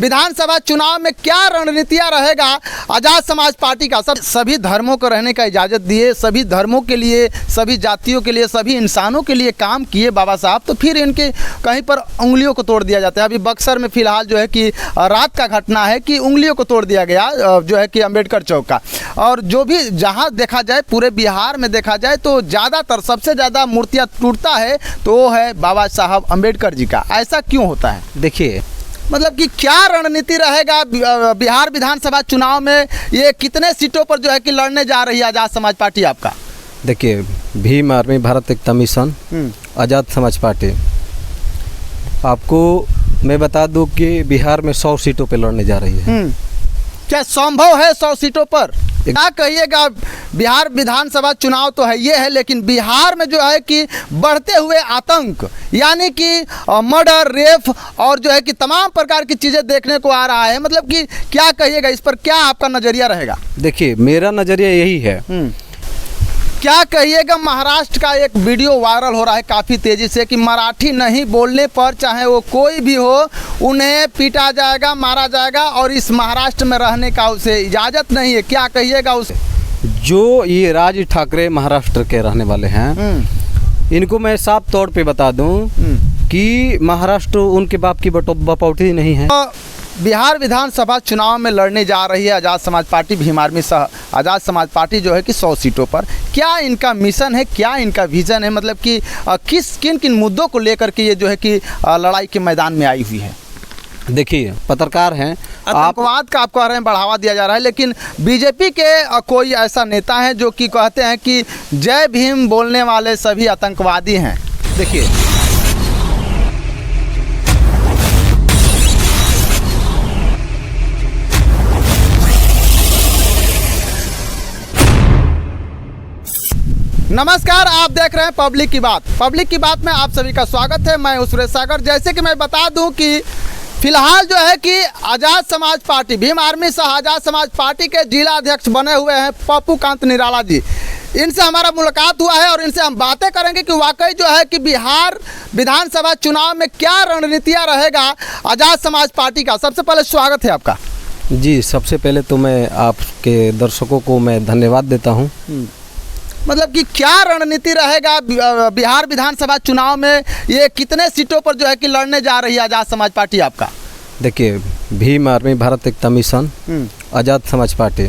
विधानसभा चुनाव में क्या रणनीतियाँ रहेगा आज़ाद समाज पार्टी का। सभी धर्मों को रहने का इजाज़त दिए, सभी धर्मों के लिए, सभी जातियों के लिए, सभी इंसानों के लिए काम किए बाबा साहब, तो फिर इनके कहीं पर उंगलियों को तोड़ दिया जाता है। अभी बक्सर में फिलहाल जो है कि रात का घटना है कि उंगलियों को तोड़ दिया गया जो है कि अम्बेडकर चौक का। और जो भी जहाँ देखा जाए, पूरे बिहार में देखा जाए तो ज़्यादातर सबसे ज़्यादा मूर्तियाँ टूटता है तो वो है बाबा साहब अम्बेडकर जी का। ऐसा क्यों होता है? देखिए, मतलब कि क्या रणनीति रहेगा बिहार विधानसभा चुनाव में, ये कितने सीटों पर जो है कि लड़ने जा रही है आज़ाद समाज पार्टी आपका? देखिए, भीम आर्मी भारत एकता मिशन आज़ाद समाज पार्टी, आपको मैं बता दूं कि बिहार में 100 सीटों पे लड़ने जा रही है। क्या संभव है 100 सीटों पर? क्या कहिएगा, बिहार विधानसभा चुनाव तो है ये है, लेकिन बिहार में जो है कि बढ़ते हुए आतंक, यानी कि मर्डर, रेप और जो है कि तमाम प्रकार की चीज़ें देखने को आ रहा है। मतलब कि क्या कहिएगा इस पर, क्या आपका नज़रिया रहेगा? देखिए, मेरा नज़रिया यही है। क्या कहिएगा, महाराष्ट्र का एक वीडियो वायरल हो रहा है काफ़ी तेज़ी से कि मराठी नहीं बोलने पर चाहे वो कोई भी हो उन्हें पीटा जाएगा, मारा जाएगा और इस महाराष्ट्र में रहने का उसे इजाज़त नहीं है। क्या कहिएगा उसे? जो ये राज ठाकरे महाराष्ट्र के रहने वाले हैं, इनको मैं साफ तौर पे बता दूं कि महाराष्ट्र उनके बाप की बपौती नहीं है। बिहार विधानसभा चुनाव में लड़ने जा रही है आज़ाद समाज पार्टी, भीम आर्मी सह आज़ाद समाज पार्टी जो है कि 100 सीटों पर। क्या इनका मिशन है, क्या इनका विज़न है? मतलब कि किन किन मुद्दों को लेकर के ये जो है कि लड़ाई के मैदान में आई हुई है? देखिए, पत्रकार हैं, आतंकवाद का आप कह रहे हैं बढ़ावा दिया जा रहा है, लेकिन बीजेपी के कोई ऐसा नेता है जो कि कहते हैं कि जय भीम बोलने वाले सभी आतंकवादी हैं। देखिए, नमस्कार, आप देख रहे हैं पब्लिक की बात। पब्लिक की बात में आप सभी का स्वागत है। मैं सुरेश सागर। जैसे कि मैं बता दूं कि फिलहाल जो है कि आज़ाद समाज पार्टी, भीम आर्मी सह आज़ाद समाज पार्टी के जिला अध्यक्ष बने हुए हैं पप्पू कांत निराला जी। इनसे हमारा मुलाकात हुआ है और इनसे हम बातें करेंगे कि वाकई जो है कि बिहार विधानसभा चुनाव में क्या रणनीतियाँ रहेगा आज़ाद समाज पार्टी का। सबसे पहले स्वागत है आपका। जी, सबसे पहले तो मैं आपके दर्शकों को मैं धन्यवाद देता हूँ। मतलब कि क्या रणनीति रहेगा बिहार विधानसभा चुनाव में, ये कितने सीटों पर जो है कि लड़ने जा रही है आज़ाद समाज पार्टी आपका? देखिए, भीम आर्मी भारत एकता मिशन आज़ाद समाज पार्टी,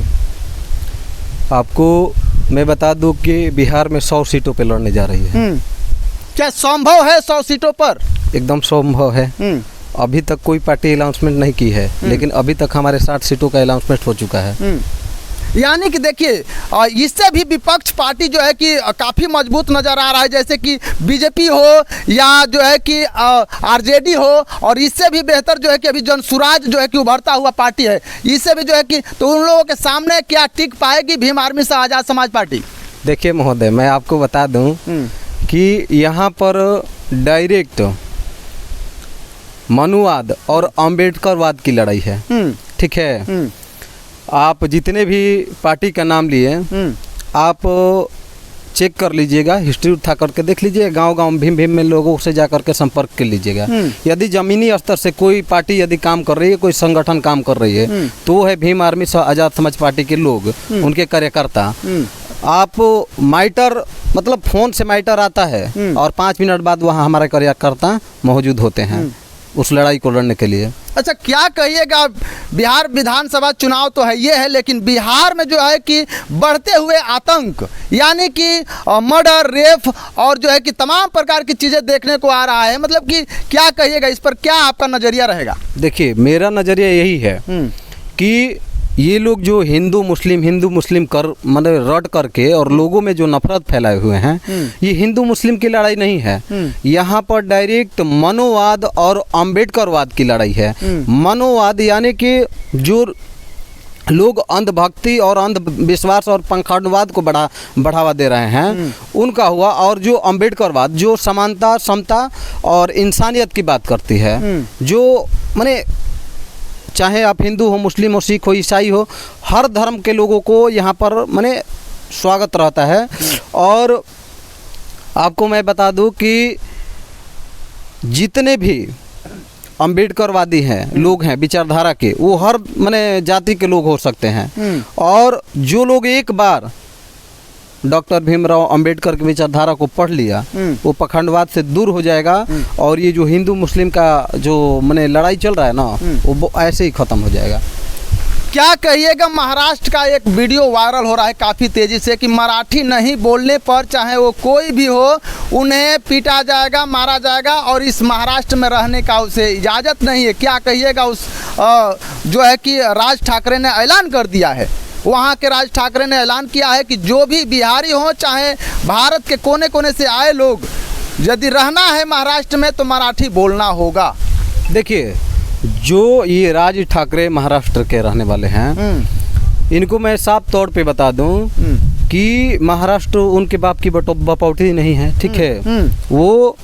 आपको मैं बता दूं कि बिहार में 100 सीटों पे लड़ने जा रही है। क्या संभव है 100 सीटों पर? एकदम संभव है। अभी तक कोई पार्टी अनाउंसमेंट नहीं की है, लेकिन अभी तक हमारे 60 सीटों का अनाउंसमेंट हो चुका है। यानी कि देखिए, इससे भी विपक्ष पार्टी जो है कि काफ़ी मजबूत नज़र आ रहा है, जैसे कि बीजेपी हो या जो है कि आरजेडी हो, और इससे भी बेहतर जो है कि अभी जनसुराज जो है कि उभरता हुआ पार्टी है, इससे भी जो है कि, तो उन लोगों के सामने क्या टिक पाएगी भीम आर्मी सह आज़ाद समाज पार्टी? देखिए महोदय, मैं आपको बता दूं कि यहाँ पर डायरेक्ट मनुवाद और अम्बेडकरवाद की लड़ाई है। ठीक है, आप जितने भी पार्टी का नाम लिए, आप चेक कर लीजिएगा, हिस्ट्री उठा करके देख लीजिए, गांव-गांव भीम में लोगों से जा करके संपर्क कर लीजिएगा। यदि ज़मीनी स्तर से कोई पार्टी यदि काम कर रही है, कोई संगठन काम कर रही है, तो वो है भीम आर्मी सह आज़ाद समाज पार्टी के लोग, उनके कार्यकर्ता। आप माइटर, मतलब फ़ोन से माइटर आता है और 5 मिनट बाद वहाँ हमारे कार्यकर्ता मौजूद होते हैं उस लड़ाई को लड़ने के लिए। अच्छा, क्या कहिएगा, बिहार विधानसभा चुनाव तो है ये है, लेकिन बिहार में जो है कि बढ़ते हुए आतंक, यानी कि मर्डर, रेप और जो है कि तमाम प्रकार की चीज़ें देखने को आ रहा है। मतलब कि क्या कहिएगा इस पर, क्या आपका नज़रिया रहेगा? देखिए, मेरा नज़रिया यही है कि ये लोग जो हिंदू मुस्लिम कर मतलब रट करके और लोगों में जो नफरत फैलाए हुए हैं, ये हिंदू मुस्लिम की लड़ाई नहीं है। यहाँ पर डायरेक्ट मनोवाद और अम्बेडकरवाद की लड़ाई है। मनोवाद यानी कि जो लोग अंधभक्ति और अंधविश्वास और पंखंडवाद को बढ़ावा दे रहे हैं, उनका हुआ। और जो अम्बेडकरवाद जो समानता, समता और इंसानियत की बात करती है, जो माने चाहे आप हिंदू हो, मुस्लिम हो, सिख हो, ईसाई हो, हर धर्म के लोगों को यहाँ पर माने स्वागत रहता है। और आपको मैं बता दूं कि जितने भी अम्बेडकरवादी हैं लोग हैं विचारधारा के, वो हर माने जाति के लोग हो सकते हैं। और जो लोग एक बार डॉक्टर भीमराव अंबेडकर की विचारधारा को पढ़ लिया वो पखंडवाद से दूर हो जाएगा, और ये जो हिंदू मुस्लिम का जो माने लड़ाई चल रहा है ना वो ऐसे ही ख़त्म हो जाएगा। क्या कहिएगा, महाराष्ट्र का एक वीडियो वायरल हो रहा है काफ़ी तेज़ी से कि मराठी नहीं बोलने पर चाहे वो कोई भी हो उन्हें पीटा जाएगा, मारा जाएगा, और इस महाराष्ट्र में रहने का उसे इजाज़त नहीं है। क्या कहिएगा उस जो है कि राज ठाकरे ने ऐलान कर दिया है, वहाँ के राज ठाकरे ने ऐलान किया है कि जो भी बिहारी हो चाहे भारत के कोने कोने से आए लोग, यदि रहना है महाराष्ट्र में तो मराठी बोलना होगा। देखिए, जो ये राज ठाकरे महाराष्ट्र के रहने वाले हैं, इनको मैं साफ तौर पे बता दूं कि महाराष्ट्र उनके बाप की बपौती नहीं है, ठीक है। वो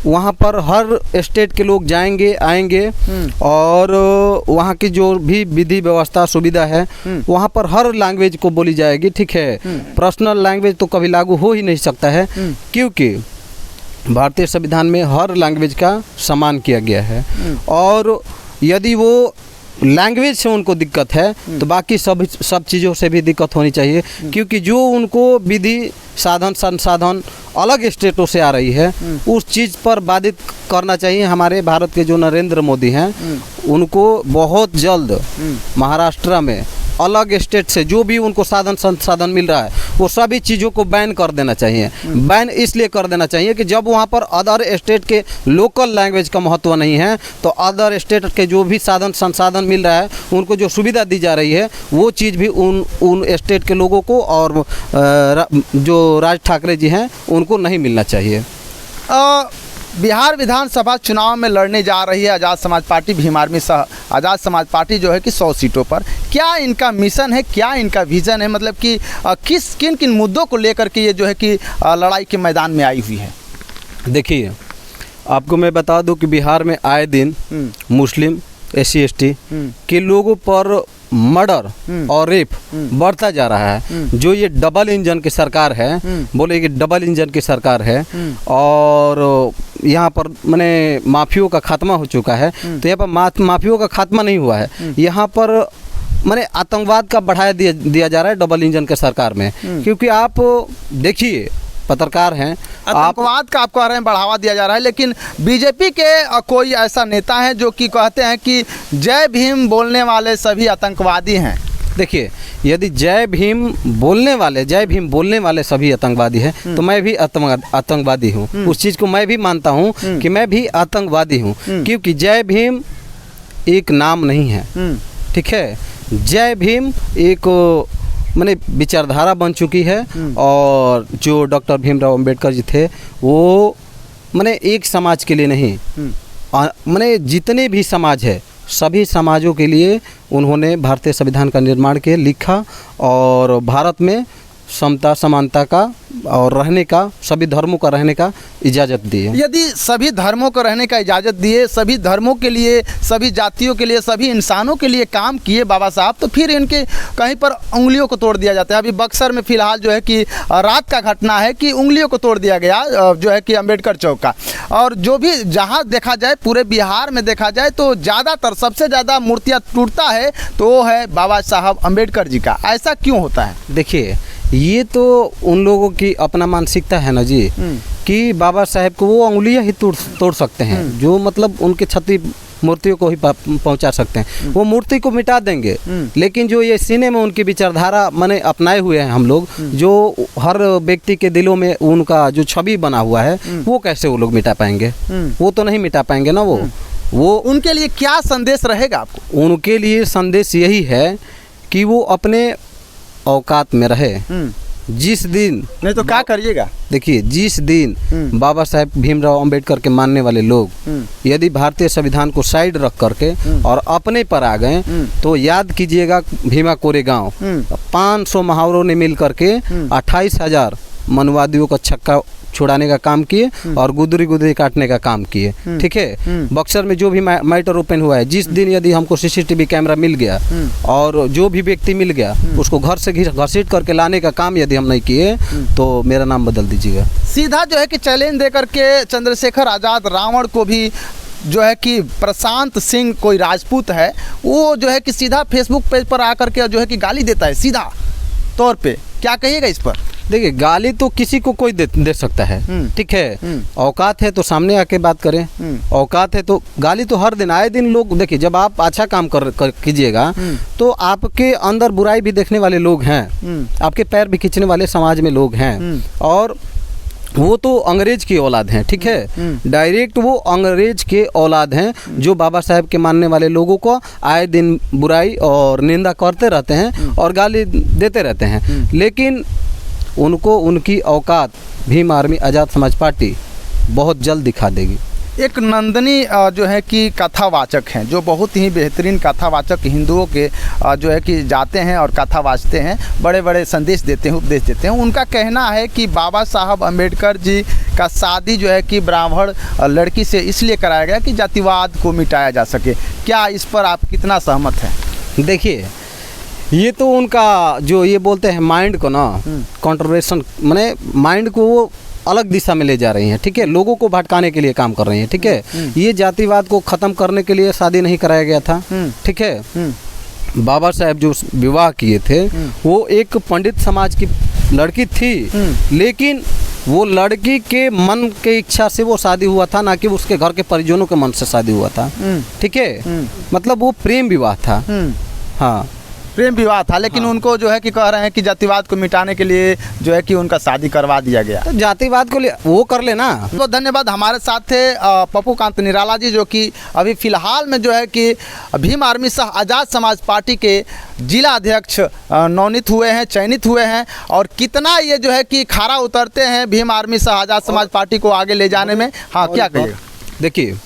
वहाँ पर हर स्टेट के लोग जाएंगे आएंगे, और वहाँ की जो भी विधि व्यवस्था सुविधा है वहाँ पर हर लैंग्वेज को बोली जाएगी, ठीक है। पर्सनल लैंग्वेज तो कभी लागू हो ही नहीं सकता है, क्योंकि भारतीय संविधान में हर लैंग्वेज का सम्मान किया गया है। और यदि वो लैंग्वेज से उनको दिक्कत है तो बाकी सब चीज़ों से भी दिक्कत होनी चाहिए, क्योंकि जो उनको विधि साधन संसाधन अलग स्टेटों से आ रही है उस चीज़ पर बाधित करना चाहिए। हमारे भारत के जो नरेंद्र मोदी हैं उनको बहुत जल्द महाराष्ट्र में अलग स्टेट से जो भी उनको साधन संसाधन मिल रहा है वो सभी चीज़ों को बैन कर देना चाहिए। बैन इसलिए कर देना चाहिए कि जब वहाँ पर अदर स्टेट के लोकल लैंग्वेज का महत्व नहीं है तो अदर स्टेट के जो भी साधन संसाधन मिल रहा है उनको जो सुविधा दी जा रही है वो चीज़ भी उन स्टेट के लोगों को और जो राज ठाकरे जी हैं उनको नहीं मिलना चाहिए। बिहार विधानसभा चुनाव में लड़ने जा रही है आज़ाद समाज पार्टी, भीम आर्मी सह आज़ाद समाज पार्टी जो है कि 100 सीटों पर। क्या इनका मिशन है, क्या इनका विज़न है, मतलब कि किन किन मुद्दों को लेकर के ये जो है कि लड़ाई के मैदान में आई हुई है? देखिए, आपको मैं बता दूं कि बिहार में आए दिन मुस्लिम SC ST के लोगों पर मर्डर और रेप बढ़ता जा रहा है। जो ये डबल इंजन की सरकार है, बोले कि डबल इंजन की सरकार है, और यहाँ पर माने माफियों का खात्मा हो चुका है। तो यहाँ पर माफियों का खात्मा नहीं हुआ है, यहाँ पर माने आतंकवाद का बढ़ाया दिया जा रहा है डबल इंजन के सरकार में। क्योंकि आप देखिए, पत्रकार हैं, आतंकवाद का आप कह रहे हैं बढ़ावा दिया जा रहा है, लेकिन बीजेपी के कोई ऐसा नेता है जो कि कहते हैं कि जय भीम बोलने वाले सभी आतंकवादी हैं। देखिए, यदि जय भीम बोलने वाले सभी आतंकवादी हैं तो मैं भी आतंकवादी हूँ। उस चीज़ को मैं भी मानता हूँ कि मैं भी आतंकवादी हूँ, क्योंकि जय भीम एक नाम नहीं है, ठीक है। जय भीम एक माने विचारधारा बन चुकी है, और जो डॉक्टर भीमराव अंबेडकर जी थे वो माने एक समाज के लिए नहीं, माने जितने भी समाज है सभी समाजों के लिए उन्होंने भारतीय संविधान का निर्माण किया, लिखा, और भारत में समता समानता का और रहने का, सभी धर्मों का रहने का इजाज़त दी है। यदि सभी धर्मों को रहने का इजाज़त दिए, सभी धर्मों के लिए, सभी जातियों के लिए, सभी इंसानों के लिए काम किए बाबा साहब, तो फिर इनके कहीं पर उंगलियों को तोड़ दिया जाता है। अभी बक्सर में फ़िलहाल जो है कि रात का घटना है कि उंगलियों को तोड़ दिया गया जो है कि अम्बेडकर चौक का। और जो भी जहाँ देखा जाए, पूरे बिहार में देखा जाए तो ज़्यादातर सबसे ज़्यादा मूर्तियाँ टूटता है तो वो है बाबा साहब अम्बेडकर जी का। ऐसा क्यों होता है? देखिए, ये तो उन लोगों की अपना मानसिकता है ना जी, कि बाबा साहेब को वो उंगलियां ही तोड़ सकते हैं, जो मतलब उनके क्षति मूर्तियों को ही पहुंचा सकते हैं। वो मूर्ति को मिटा देंगे, लेकिन जो ये सीने में उनकी विचारधारा मैंने अपनाए हुए हैं हम लोग, जो हर व्यक्ति के दिलों में उनका जो छवि बना हुआ है वो कैसे वो लोग मिटा पाएंगे? वो तो नहीं मिटा पाएंगे ना। वो उनके लिए क्या संदेश रहेगा आपको? उनके लिए संदेश यही है कि वो अपने औकात में रहे। जिस दिन नहीं तो क्या करिएगा? देखिए, जिस दिन बाबा साहेब भीमराव अंबेडकर के मानने वाले लोग यदि भारतीय संविधान को साइड रख करके और अपने पर आ गए तो याद कीजिएगा, भीमा कोरेगांव 500 मुहावरों ने मिल करके 28,000 मनुवादियों का छक्का छुड़ाने का काम किए और गुदरी काटने का काम किए, ठीक है। बक्सर में जो भी मैटर ओपन हुआ है, जिस दिन यदि हमको CCTV कैमरा मिल गया और जो भी व्यक्ति मिल गया उसको घर से घसीट करके लाने का काम यदि हम नहीं किए तो मेरा नाम बदल दीजिएगा। सीधा जो है कि चैलेंज दे करके चंद्रशेखर आज़ाद रावण को भी जो है कि प्रशांत सिंह कोई राजपूत है, वो जो है कि सीधा फेसबुक पेज पर आकर के जो है कि गाली देता है सीधा तौर पे, क्या कहिएगा इस पर? देखिए, गाली तो किसी को कोई दे सकता है, ठीक है। औकात है तो सामने आके बात करें, औकात है तो गाली तो हर दिन आए दिन लोग, देखिए जब आप अच्छा काम कर कीजिएगा तो आपके अंदर बुराई भी देखने वाले लोग हैं, आपके पैर भी खींचने वाले समाज में लोग हैं, और वो तो अंग्रेज की औलाद हैं, ठीक है। डायरेक्ट वो अंग्रेज के औलाद हैं जो बाबा साहेब के मानने वाले लोगों को आए दिन बुराई और निंदा करते रहते हैं और गाली देते रहते हैं। लेकिन उनको उनकी औकात भीम आर्मी आज़ाद समाज पार्टी बहुत जल्द दिखा देगी। एक नंदनी जो है कि कथावाचक हैं, जो बहुत ही बेहतरीन कथावाचक हिंदुओं के जो है कि जाते हैं और कथा वाचते हैं, बड़े बड़े संदेश देते हैं, उपदेश देते हैं। उनका कहना है कि बाबा साहब अम्बेडकर जी का शादी जो है कि ब्राह्मण लड़की से इसलिए कराया गया कि जातिवाद को मिटाया जा सके। क्या इस पर आप कितना सहमत हैं? देखिए, ये तो उनका जो ये बोलते हैं माइंड को ना कंट्रोवर्शन, माने माइंड को वो अलग दिशा में ले जा रही हैं, ठीक है। लोगों को भटकाने के लिए काम कर रही हैं, ठीक है। ये जातिवाद को ख़त्म करने के लिए शादी नहीं कराया गया था, ठीक है। बाबा साहेब जो विवाह किए थे वो एक पंडित समाज की लड़की थी, लेकिन वो लड़की के मन के इच्छा से वो शादी हुआ था, ना कि उसके घर के परिजनों के मन से शादी हुआ था, ठीक है। मतलब वो प्रेम विवाह था, हाँ प्रेम विवाह था। लेकिन उनको जो है कि कह रहे हैं कि जातिवाद को मिटाने के लिए जो है कि उनका शादी करवा दिया गया। तो जातिवाद को वो कर लेना। तो धन्यवाद। हमारे साथ थे पप्पू कांत निराला जी, जो कि अभी फिलहाल में जो है कि भीम आर्मी सह आज़ाद समाज पार्टी के जिला अध्यक्ष नवनीत हुए हैं, चयनित हुए हैं, और कितना ये जो है कि खारा उतरते हैं भीम आर्मी सह आज़ाद समाज पार्टी को आगे ले जाने में। हाँ, क्या कहिएगा? देखिए,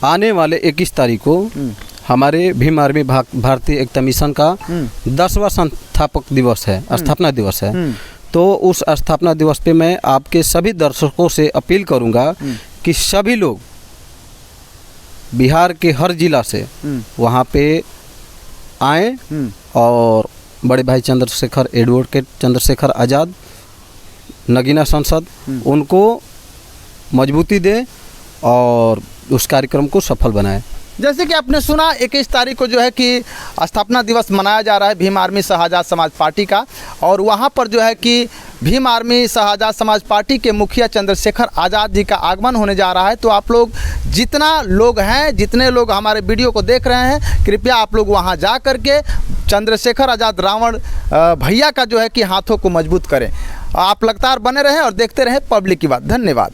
आने वाले 21 तारीख को हमारे भीम आर्मी भारतीय एकता मिशन का 10वां संस्थापक दिवस है, स्थापना दिवस है। तो उस स्थापना दिवस पे मैं आपके सभी दर्शकों से अपील करूंगा कि सभी लोग बिहार के हर जिला से वहाँ पे आएँ और बड़े भाई चंद्रशेखर, एडवोकेट चंद्रशेखर आज़ाद, नगीना सांसद, उनको मजबूती दें और उस कार्यक्रम को सफल बनाएं। जैसे कि आपने सुना, 21 तारीख को जो है कि स्थापना दिवस मनाया जा रहा है भीम आर्मी सह आज़ाद समाज पार्टी का, और वहाँ पर जो है कि भीम आर्मी सह आज़ाद समाज पार्टी के मुखिया चंद्रशेखर आज़ाद जी का आगमन होने जा रहा है। तो आप लोग जितना लोग हैं, जितने लोग हमारे वीडियो को देख रहे हैं, कृपया आप लोग वहाँ जा कर के चंद्रशेखर आज़ाद रावण भैया का जो है कि हाथों को मजबूत करें। आप लगातार बने रहें और देखते रहें पब्लिक की बात। धन्यवाद।